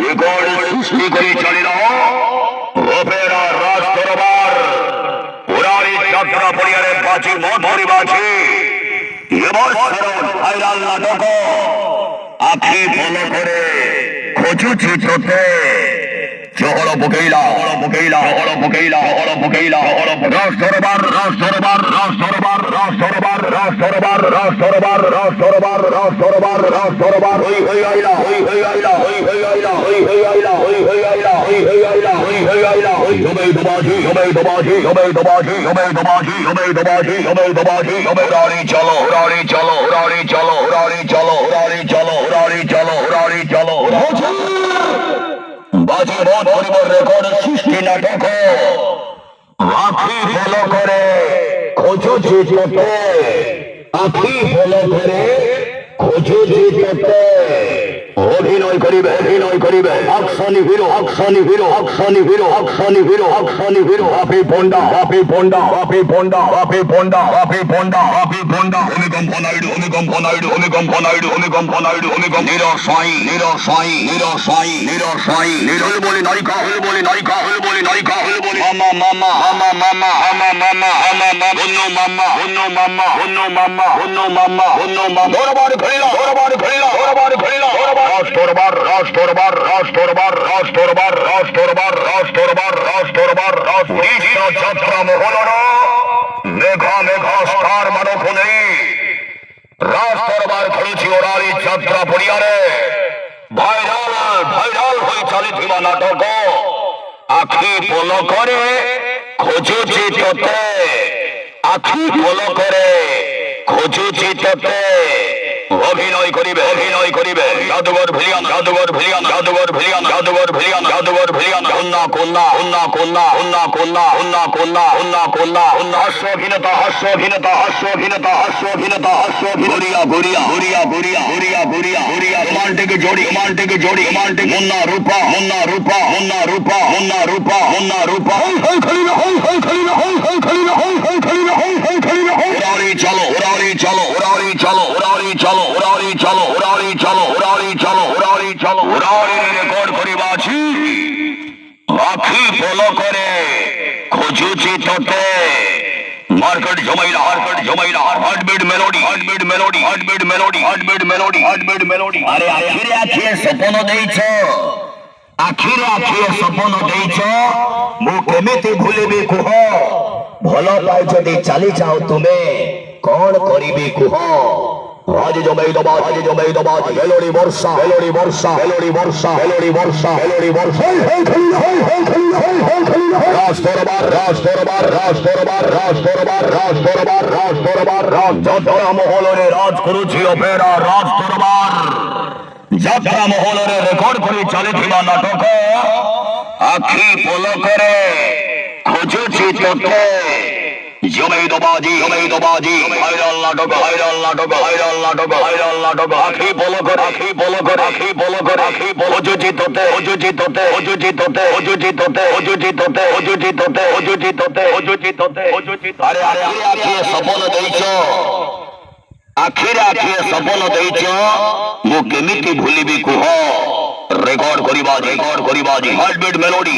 record সৃষ্টি করে চলে না ওপেরা রাজ দরবার পুরানি যাত্রা পরিবারের বাঁচি মধুরী বাঁচি এবার ভাইরাল নাটক আখি ফলো করে খোঁজু চিত্রতে চহড় বুকেইলা রাজ দরবার হই আইলা চলো বাজি মন পরিবার রেকর্ড সৃষ্টি নাটক আখি ফলো করে খোঁজো চিত্রতে আখি ফলো করে খোঁজো চিত্রতে অভিনয় করিবে আকশন হিরো হাফি পন্ডা ভূমিকম্প নাইডু নিরসাই নিরল বলি নায়িকা হল বলি মামা দরবার ঘড়িলা যাত্রা মহল মেঘা স্টার মানব নেই রাজ দরবার খেলেছি ওরালি যাত্রা পরিবারে ভাইরাল হয়ে চালিত নাটক আখি ফলো করে খোঁজো চিত্রতে আখি ফলো করে খোঁজো চিত্রতে অভিনয় করিবে জাদুঘর ভিলিয়ান হাস্যভিনতা রোমান্টিক জোড়ি মুন্না রূপা চলো রেকর্ড করিবাছি আখি ফলো করে খোঁজু চিত্রতে মার্কেট জমাইলা হার্টবিট মেলোডি আরে আখিরে সপন ଦେଇଛ ମୁଁ କେମିତି ଭୁଲିବି କୁହ ଭଲ ପାଇ ଯଦି ଚାଲି ଯାଅ ତୁମେ କଣ କରିବି କୁହ আজ জমাই দবা মেলোডি বর্ষা রাজ দরবার যাত্রা মহলরে রাজ করুছি অপেরা রাজ দরবার যাত্রা মহলরে রেকর্ড করে চালিথিবা নাটক আখি ফলো করে খোঁজু চিত্রতে জমাই দবাজি ভাইরাল নাটক আখি ফলো করে খোঁজু চিত্রতে আরে আখিরে সপন ଦେଇଛ ମୁଁ କେମିତି ଭୁଲିବି କୁହ রেকর্ড করিবাজি হার্টবিট মেলোডি